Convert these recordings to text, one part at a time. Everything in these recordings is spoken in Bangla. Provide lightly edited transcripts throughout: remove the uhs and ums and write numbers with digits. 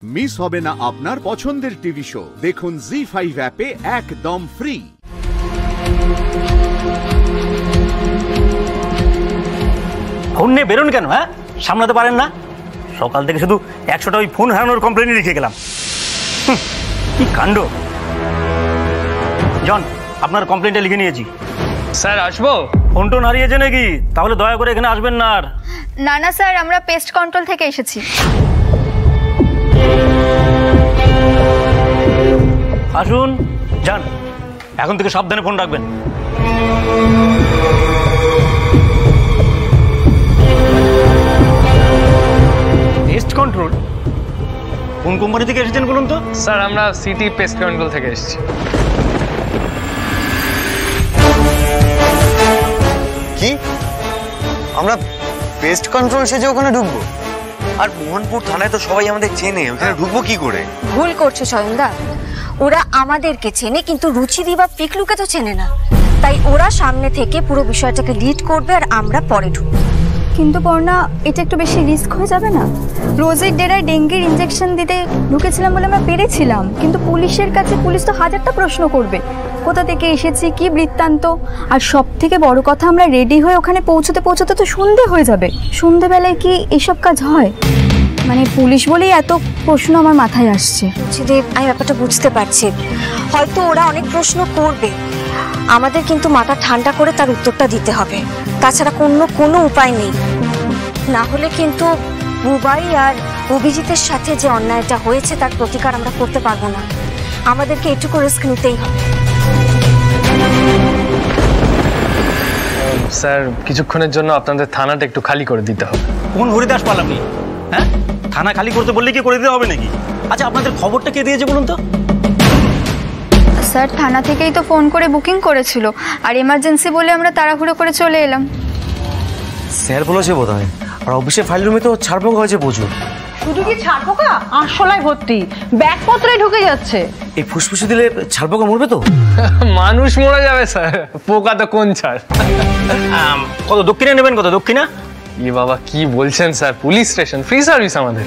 মিস হবে না আপনার পছন্দের টিভি শো। দেখুন জি5 অ্যাপে একদম ফ্রি। ফোন নিয়ে বেরোন কেন? হ্যাঁ, সামলাতে পারেন না? সকাল থেকে শুধু 100টা ওই ফোন হারানোর কমপ্লেনই লিখে গেলাম। কি কাণ্ড! জন, আপনার কমপ্লেনটা লিখে নিয়েছি। স্যার আসবো? ফোন টোন হারিয়েছে নাকি? তাহলে দয়া করে এখানে আসবেন না আর। না না স্যার, আমরা পেস্ট কন্ট্রোল থেকে এসেছি। আসুন, যান। এখন থেকে সাবধানে ফোন রাখবেন। Paste control? কোন কোম্পানি থেকে এসেছেন বলুন তো? স্যার আমরা সিটি পেস্ট কন্ট্রোল থেকে এসেছি। কি? আমরা পেস্ট কন্ট্রোল সেজে ওখানে ঢুকবো? আর মোহনপুর থানায় তো সবাই আমাদের চেনে, ওখানে ঢুকবো কি করে? ভুল করছো স্বয়ংদা। ওরা আমাদেরকে চেনে, কিন্তু রুচিদি বা পিকলুকে তো চেনে না। তাই ওরা সামনে থেকে পুরো বিষয়টাকে লিড করবে আর আমরা পরে ঢুকবো। কিন্তু পর্ণা, এটা একটু বেশি রিস্ক হয়ে যাবে না? রোজের ডেরায় ডেঙ্গির ইনজেকশন দিতে ঢুকেছিলাম বলে আমরা পেরেছিলাম, কিন্তু পুলিশের কাছে পুলিশ তো হাজারটা প্রশ্ন করবে। কোথা থেকে এসেছি, কি বৃত্তান্ত, আর সব থেকে বড় কথা আমরা রেডি হয়ে ওখানে পৌঁছতে পৌঁছতে তো সন্ধে হয়ে যাবে। সন্ধেবেলায় কি এসব কাজ হয়? মানে পুলিশ বলেই এত প্রশ্ন আমার মাথায় আসছে। রুচিদি, আমি ব্যাপারটা বুঝতে পারছি। হয়তো ওরা অনেক প্রশ্ন করবে, আমাদের কিন্তু মাথা ঠান্ডা করে তার উত্তরটা দিতে হবে। তাছাড়া কোনো উপায় নেই। না হলে কিন্তু বুবাই আর অভিজিতের সাথে যে অন্যায়টা হয়েছে তার প্রতিকার আমরা করতে পারবো না। আমাদেরকে এটুকু রিস্ক নিতেই হবে। স্যার কিছুক্ষণের জন্য আপনাদের থানাটা একটু খালি করে দিতে হবে। কোন হরিদাস পাল আপনি? হ্যাঁ, থানা খালি করতে বললে কি করে দিতে হবে নাকি? আচ্ছা, আপনাদের খবরটা কে দিয়েছে বলুন তো? স্যার থানা থেকেই তো ফোন করে বুকিং করেছিল, আর এমার্জেন্সি বলে আমরা তাড়াহুড়ো করে চলে এলাম। স্যার বলেছে বোধহয়। আর অফিসের ফাইল রুমে তো ছাড়পোকা হয়েছে প্রচুর। শুধু কি ছাড়পোকা? আরশোলায় ভর্তি, ব্যাগপত্রে ঢুকে যাচ্ছে। এই ফুসফুসে দিলে ছাড়পোকা মরবে তো? মানুষ মরে যাবে স্যার, পোকা তো কোন ছাড়। কত দক্ষিণে নেবেন? কত দক্ষিণা? ই বাবা কি বলছেন sir, police station, free service আমাদের।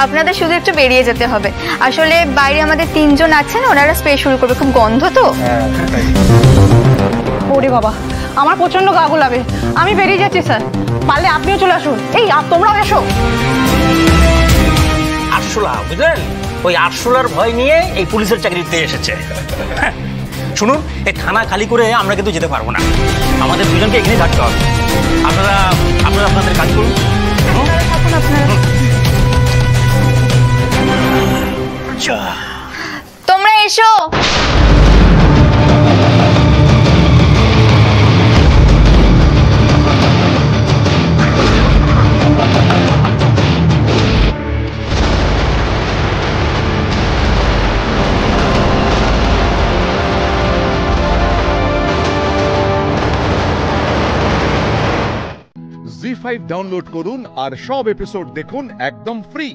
আপনাদের শুধু একটু বেরিয়ে যেতে হবে। আসলে বাইরে আমাদের 3 জন আছেন, ওনারা স্প্রে শুরু করবে, খুব গন্ধ তো। ওরে বাবা, আমার প্রচন্ড গা গোলাবে। আমি বেরিয়ে যাচ্ছি স্যার, পারলে আপনিও চলে আসুন। এই তোমরাও এসো। আরশোলা, বুঝলেন? ওই আরশোলার ভয় নিয়ে এই পুলিশের চাকরিতে এসেছে। শুনুন, এই থানা খালি করে আমরা কিন্তু যেতে পারবো না। আমাদের দুজনকে এখানে থাকতে হবে। আপনারা আপনাদের কাজ করুন। তোমরা এসো। জি5 ডাউনলোড করুন আর সব এপিসোড দেখুন একদম ফ্রি।